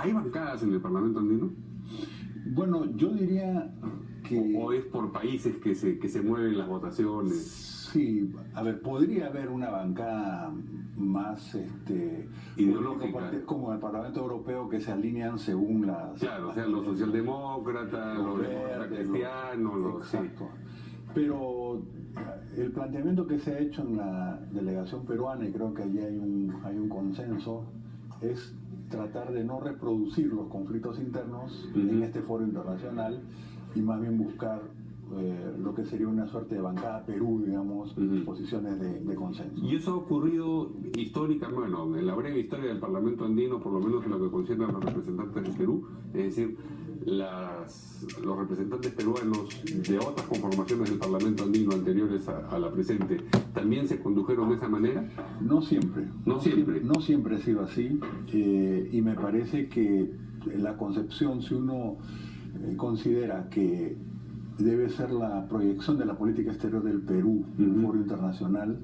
¿Hay bancadas en el Parlamento andino? Bueno, yo diría que... ¿O es por países que se mueven las votaciones? Sí, a ver, podría haber una bancada más ideológica, como el Parlamento Europeo, que se alinean según las... Claro, o sea, los socialdemócratas, los verdes, cristianos, exacto. Sí. Pero el planteamiento que se ha hecho en la delegación peruana, y creo que allí hay un consenso, es tratar de no reproducir los conflictos internos en este foro internacional y más bien buscar lo que sería una suerte de bancada Perú, digamos, posiciones de consenso. Y eso ha ocurrido históricamente, bueno, en la breve historia del Parlamento andino, por lo menos en lo que concierne a los representantes de Perú, es decir, los representantes peruanos de otras conformaciones del Parlamento andino anteriores a la presente, ¿también se condujeron de esa manera? No siempre. No siempre. No siempre ha sido así, y me parece que la concepción, si uno considera que debe ser la proyección de la política exterior del Perú en un foro internacional,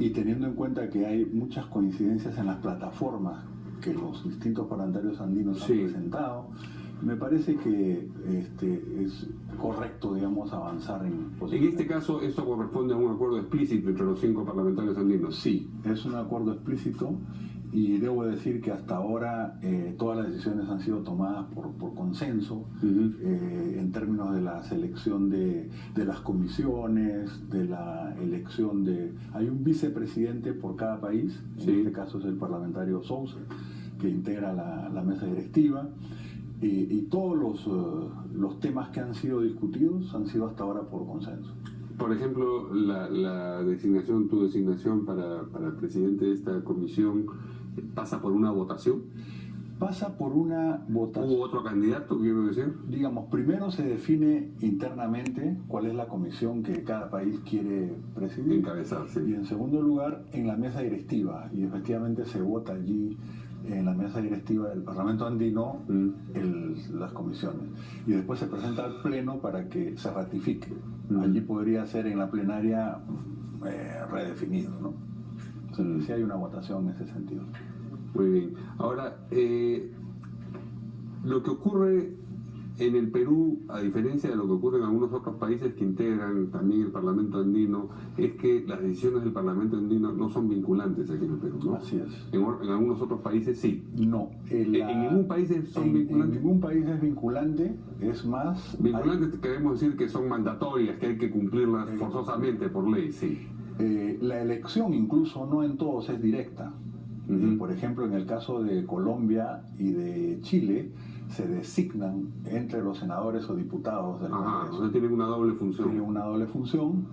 y teniendo en cuenta que hay muchas coincidencias en las plataformas que los distintos parlamentarios andinos han presentado, me parece que es correcto, digamos, avanzar en En este caso, ¿esto corresponde a un acuerdo explícito entre los 5 parlamentarios andinos? Sí, es un acuerdo explícito, y debo decir que hasta ahora todas las decisiones han sido tomadas por consenso, en términos de la selección de las comisiones, de la elección de... Hay un vicepresidente por cada país, en este caso es el parlamentario Sousa, que integra la mesa directiva, y todos los temas que han sido discutidos han sido hasta ahora por consenso. Por ejemplo, tu designación para el presidente de esta comisión, ¿pasa por una votación? Pasa por una votación. ¿Hubo otro candidato, quiero decir? Digamos, primero se define internamente cuál es la comisión que cada país quiere presidir. Encabezar, sí. Y en segundo lugar, en la mesa directiva. Y efectivamente se vota allí, en la mesa directiva del Parlamento andino, las comisiones. Y después se presenta al Pleno para que se ratifique. Allí podría ser en la plenaria redefinido, ¿no? O sea, sí hay una votación en ese sentido. Muy bien. Ahora, lo que ocurre en el Perú, a diferencia de lo que ocurre en algunos otros países que integran también el Parlamento andino, es que las decisiones del Parlamento andino no son vinculantes aquí en el Perú, ¿no? Así es. En algunos otros países sí. No. ¿En ningún país son vinculantes? En ningún país es vinculante, es más... Vinculantes queremos decir que son mandatorias, que hay que cumplirlas forzosamente por ley, sí. La elección incluso no en todos es directa. Por ejemplo, en el caso de Colombia y de Chile, se designan entre los senadores o diputados del Congreso. O sea, tienen una doble función. Tienen una doble función,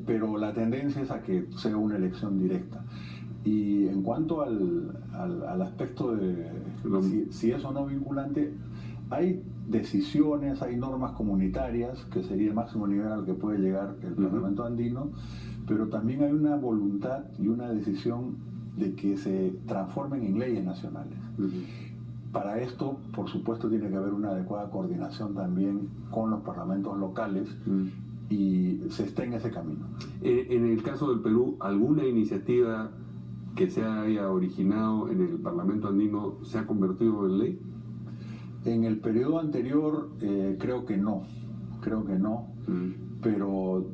pero la tendencia es a que sea una elección directa. Y en cuanto al aspecto de si es o no vinculante, hay decisiones, hay normas comunitarias, que sería el máximo nivel al que puede llegar el Parlamento andino, pero también hay una voluntad y una decisión de que se transformen en leyes nacionales. Para esto, por supuesto, tiene que haber una adecuada coordinación también con los parlamentos locales, y se está en ese camino. En el caso del Perú, ¿alguna iniciativa que se haya originado en el Parlamento andino se ha convertido en ley? En el periodo anterior creo que no, pero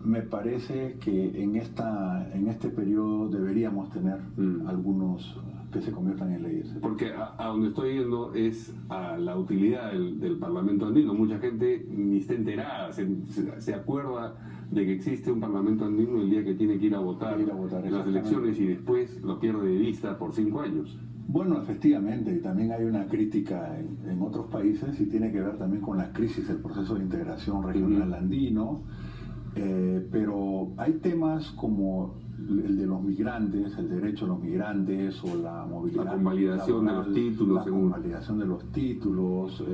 me parece que en este periodo deberíamos tener algunos que se conviertan en leyes. Porque a donde estoy yendo es a la utilidad del Parlamento andino. Mucha gente ni está enterada, se acuerda de que existe un Parlamento andino el día que tiene que ir a votar en las elecciones, y después lo pierde de vista por 5 años. Bueno, efectivamente, y también hay una crítica en otros países, y tiene que ver también con la crisis del proceso de integración regional andino, pero hay temas como el de los migrantes, el derecho a los migrantes, o la movilidad, la convalidación laboral, de los títulos, convalidación de los títulos,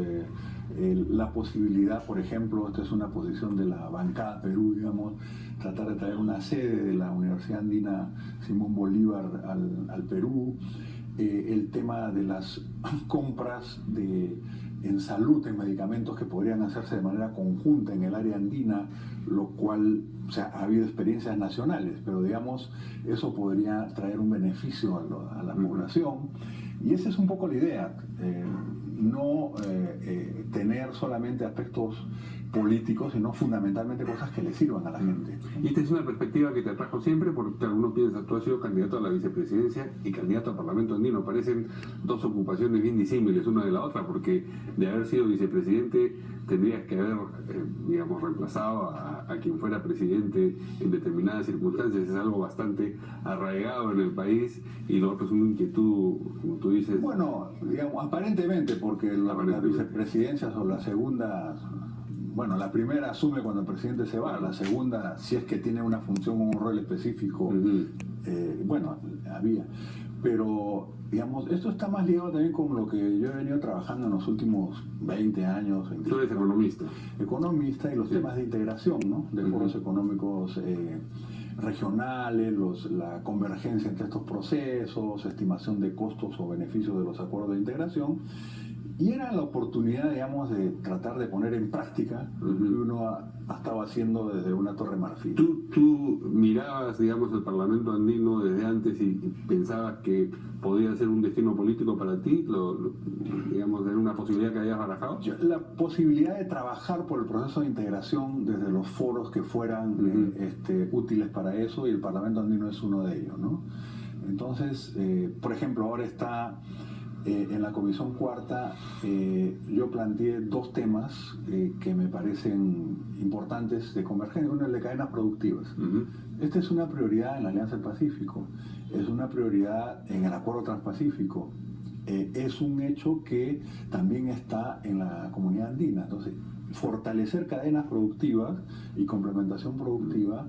la posibilidad, por ejemplo, esta es una posición de la bancada Perú, digamos, tratar de traer una sede de la Universidad Andina Simón Bolívar al Perú. El tema de las compras en salud, en medicamentos, que podrían hacerse de manera conjunta en el área andina, lo cual, o sea, ha habido experiencias nacionales, pero digamos, eso podría traer un beneficio a la población. Y esa es un poco la idea, no tener solamente aspectos políticos, sino fundamentalmente cosas que le sirvan a la gente. Y esta es una perspectiva que te atrajo siempre, porque algunos piensan, tú has sido candidato a la vicepresidencia y candidato al Parlamento Andino. Parecen dos ocupaciones bien disímiles una de la otra, porque de haber sido vicepresidente tendrías que haber, digamos, reemplazado a quien fuera presidente en determinadas circunstancias. Es algo bastante arraigado en el país, y lo otro es una inquietud, como tú dices. Bueno, digamos, aparentemente, porque las vicepresidencias o la segunda, bueno, la primera asume cuando el presidente se va, la segunda, si es que tiene una función o un rol específico, bueno, había. Pero, digamos, esto está más ligado también con lo que yo he venido trabajando en los últimos 20 años. Tú eres economista. Economista, y los temas de integración, ¿no? De foros económicos regionales, la convergencia entre estos procesos, estimación de costos o beneficios de los acuerdos de integración. Y era la oportunidad, digamos, de tratar de poner en práctica lo que uno ha estado haciendo desde una Torre Marfil. ¿Tú mirabas, digamos, el Parlamento Andino desde antes y pensabas que podía ser un destino político para ti? Digamos, ¿era una posibilidad que habías barajado? La posibilidad de trabajar por el proceso de integración desde los foros que fueran útiles para eso, y el Parlamento Andino es uno de ellos, ¿no? Entonces, por ejemplo, ahora está... en la Comisión Cuarta yo planteé dos temas que me parecen importantes de convergencia. Uno es el de cadenas productivas. Esta es una prioridad en la Alianza del Pacífico, es una prioridad en el Acuerdo Transpacífico, es un hecho que también está en la Comunidad Andina. Entonces, fortalecer cadenas productivas y complementación productiva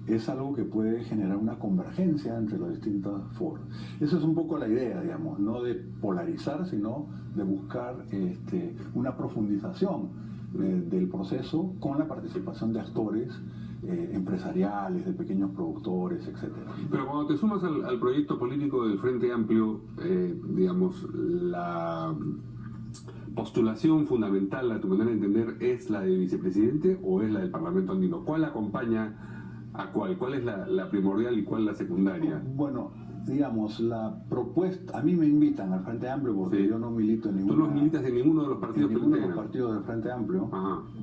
es algo que puede generar una convergencia entre los distintos foros. Esa es un poco la idea, digamos, no de polarizar, sino de buscar una profundización del proceso con la participación de actores empresariales, de pequeños productores, etc. Pero cuando te sumas al proyecto político del Frente Amplio, digamos, la postulación fundamental, a tu manera de entender, ¿es la de vicepresidente o es la del Parlamento Andino? ¿Cuál acompaña a cuál? ¿Cuál es la primordial y cuál la secundaria? Bueno, digamos, la propuesta, a mí me invitan al Frente Amplio porque yo no milito en ninguna... Tú no militas en ninguno de los partidos que ninguno de los partidos del Frente Amplio.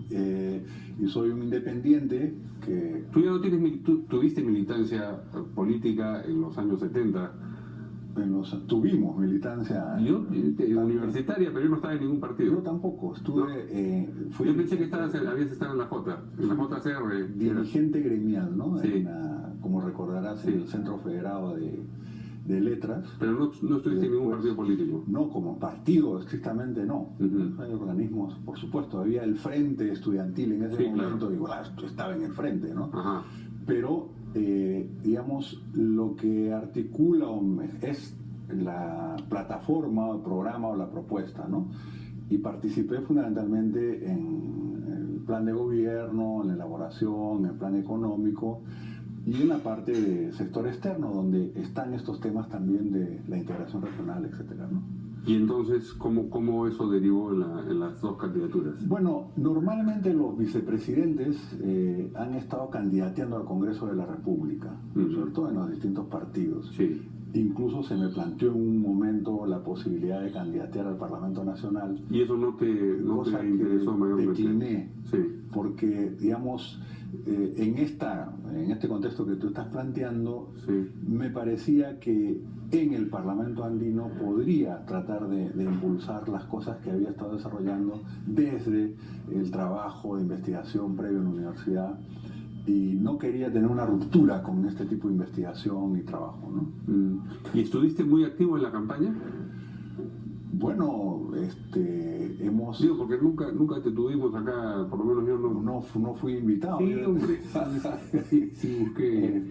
Y soy un independiente que... Tú ya no tienes, tú tuviste militancia política en los años 70. Tuvimos militancia universitaria, pero yo no estaba en ningún partido. Yo tampoco, estuve... ¿No? Yo pensé que habías estado en la JCR. Dirigente gremial, ¿no? Sí. Como recordarás, en el Centro Federado de Letras. Pero no estuviste en ningún partido político. No, como partido estrictamente no. Hay organismos, por supuesto, había el Frente Estudiantil en ese momento, igual estaba en el Frente, ¿no? Pero... digamos, lo que articula es la plataforma o el programa o la propuesta, ¿no? Y participé fundamentalmente en el plan de gobierno, en la elaboración, en el plan económico y en la parte de sector externo, donde están estos temas también de la integración regional, etcétera, ¿no? Y entonces, ¿cómo eso derivó en las dos candidaturas? Bueno, normalmente los vicepresidentes han estado candidateando al Congreso de la República, ¿cierto? En los distintos partidos. Sí. Incluso se me planteó en un momento la posibilidad de candidatear al Parlamento Nacional. ¿Y eso no te interesó mayormente? Decliné, porque, digamos, en este contexto que tú estás planteando, me parecía que en el Parlamento Andino podría tratar de impulsar las cosas que había estado desarrollando desde el trabajo de investigación previo en la universidad, y no quería tener una ruptura con este tipo de investigación y trabajo, ¿no? ¿Y estuviste muy activo en la campaña? Bueno, hemos... Digo, porque nunca te tuvimos acá, por lo menos yo no fui invitado. Sí, hombre. Sí, busqué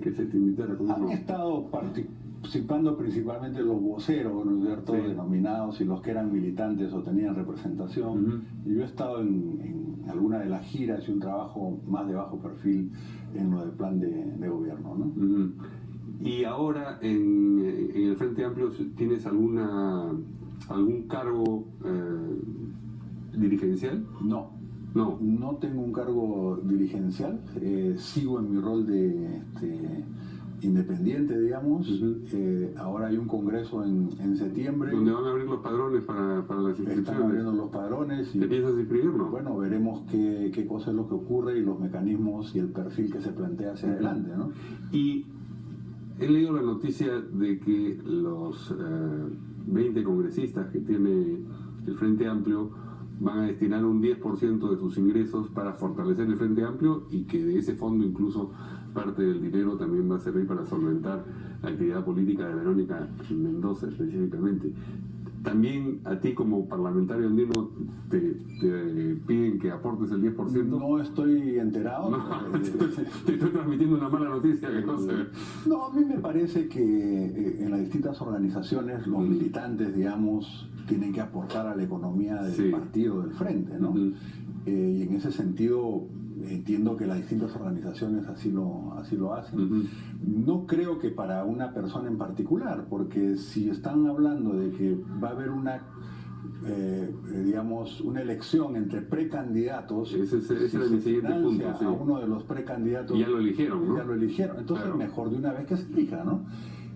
que se te invitara. Han estado participando principalmente los voceros, ¿no es cierto?, denominados, y los que eran militantes o tenían representación. Y yo he estado en alguna de las giras y un trabajo más de bajo perfil en lo del plan de gobierno, ¿no? Y ahora en el Frente Amplio, ¿tienes algún cargo dirigencial? No tengo un cargo dirigencial. Sigo en mi rol de independiente, digamos. Ahora hay un congreso en septiembre. Donde van a abrir los padrones para las inscripciones. Están abriendo los padrones. ¿Te piensas inscribirlo? Bueno, veremos qué cosa es lo que ocurre y los mecanismos y el perfil que se plantea hacia adelante, ¿no? Y he leído la noticia de que los 20 congresistas que tiene el Frente Amplio van a destinar un 10% de sus ingresos para fortalecer el Frente Amplio y que de ese fondo incluso parte del dinero también va a servir para solventar la actividad política de Verónica Mendoza específicamente. También a ti como parlamentario andino te piden que aportes el 10%. No estoy enterado. No, te estoy transmitiendo una mala noticia que no sé. No, a mí me parece que en las distintas organizaciones los militantes, digamos, tienen que aportar a la economía del partido, del frente, ¿no? Y en ese sentido entiendo que las distintas organizaciones así lo hacen. No creo que para una persona en particular, porque si están hablando de que va a haber una digamos, una elección entre precandidatos, ese era mi siguiente punto, a uno de los precandidatos, y ya lo eligieron, ¿no? Ya lo eligieron, entonces claro, mejor de una vez que se elija, ¿no?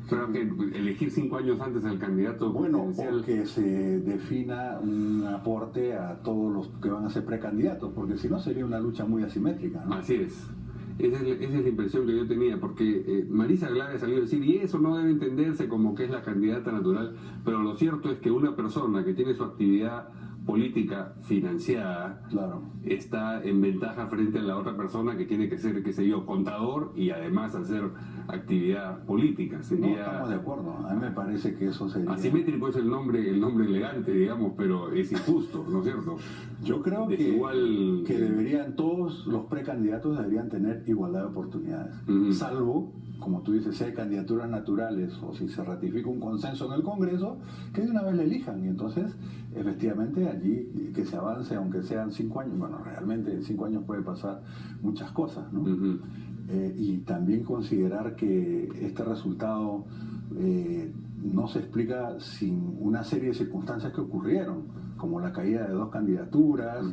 Pero que elegir 5 años antes al candidato presidencial. O que se defina un aporte a todos los que van a ser precandidatos, porque si no sería una lucha muy asimétrica, ¿no? Así es. Esa es la impresión que yo tenía, porque Marisa Glave salió a decir, y eso no debe entenderse como que es la candidata natural, pero lo cierto es que una persona que tiene su actividad política financiada, claro, está en ventaja frente a la otra persona que tiene que ser, qué sé yo, contador y además hacer actividad política. Sería... No, estamos de acuerdo, a mí me parece que eso sería... Asimétrico es el nombre elegante, digamos, pero es injusto, ¿no es cierto? Yo creo que deberían, todos los precandidatos deberían tener igualdad de oportunidades, salvo, como tú dices, si hay candidaturas naturales o si se ratifica un consenso en el Congreso, que de una vez le elijan y entonces, efectivamente, allí que se avance, aunque sean 5 años, bueno, realmente en 5 años puede pasar muchas cosas, ¿no? Y también considerar que este resultado no se explica sin una serie de circunstancias que ocurrieron, como la caída de 2 candidaturas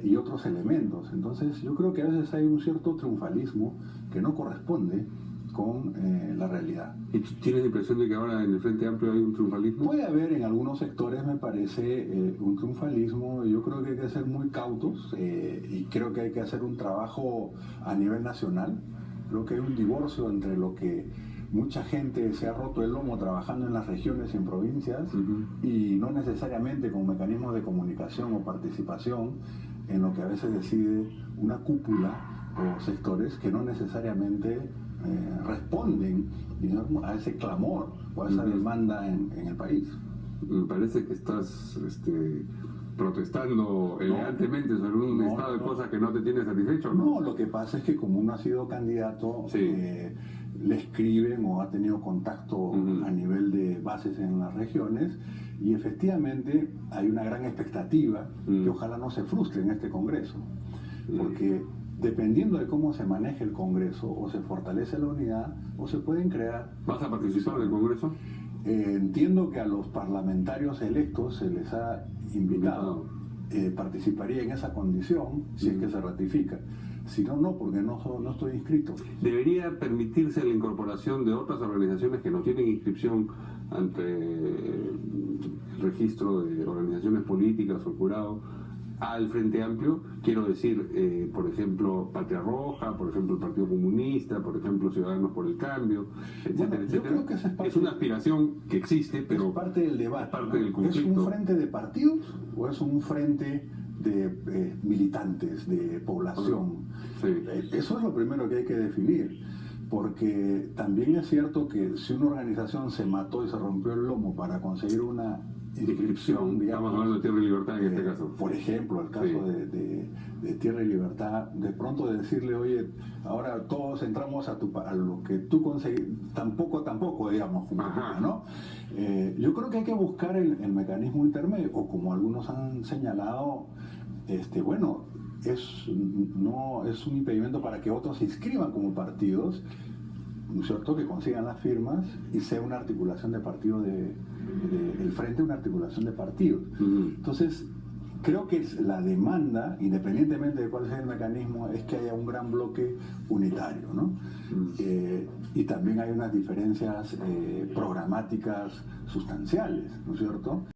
y otros elementos. Entonces yo creo que a veces hay un cierto triunfalismo que no corresponde con la realidad. ¿Y tú tienes la impresión de que ahora en el Frente Amplio hay un triunfalismo? Puede haber en algunos sectores, me parece, un triunfalismo. Yo creo que hay que ser muy cautos y creo que hay que hacer un trabajo a nivel nacional. Creo que hay un divorcio entre lo que mucha gente se ha roto el lomo trabajando en las regiones y en provincias y no necesariamente con mecanismos de comunicación o participación en lo que a veces decide una cúpula o sectores que no necesariamente responden, digamos, a ese clamor o a esa demanda en el país. Me parece que estás protestando elegantemente sobre un estado de cosas que no te tiene satisfecho, ¿no? No, lo que pasa es que como uno ha sido candidato, le escriben o ha tenido contacto a nivel de bases en las regiones y efectivamente hay una gran expectativa que ojalá no se frustre en este Congreso, porque dependiendo de cómo se maneje el Congreso, o se fortalece la unidad, o se pueden crear... ¿Vas a participar del Congreso? Entiendo que a los parlamentarios electos se les ha invitado. Participaría en esa condición si es que se ratifica. Si no, no, porque no estoy inscrito. ¿Debería permitirse la incorporación de otras organizaciones que no tienen inscripción ante el registro de organizaciones políticas o jurado al Frente Amplio? Quiero decir, por ejemplo, Patria Roja, por ejemplo, el Partido Comunista, por ejemplo, Ciudadanos por el Cambio, etcétera, bueno, etcétera. Yo creo que esa es una aspiración que existe, pero es parte del debate, es parte del conflicto. ¿Es un frente de partidos o es un frente de militantes, de población? Eso es lo primero que hay que definir, porque también es cierto que si una organización se mató y se rompió el lomo para conseguir una inscripción, digamos, estamos hablando de Tierra y Libertad en este caso. Por ejemplo, el caso de Tierra y Libertad, de pronto de decirle, oye, ahora todos entramos a lo que tú conseguís, tampoco, digamos, ¿no? Yo creo que hay que buscar el mecanismo intermedio, o como algunos han señalado, bueno, es un impedimento para que otros se inscriban como partidos, ¿no es cierto?, que consigan las firmas y sea una articulación de partido el Frente, una articulación de partidos. Entonces, creo que la demanda, independientemente de cuál sea el mecanismo, es que haya un gran bloque unitario, ¿no? Y también hay unas diferencias programáticas sustanciales, ¿no es cierto?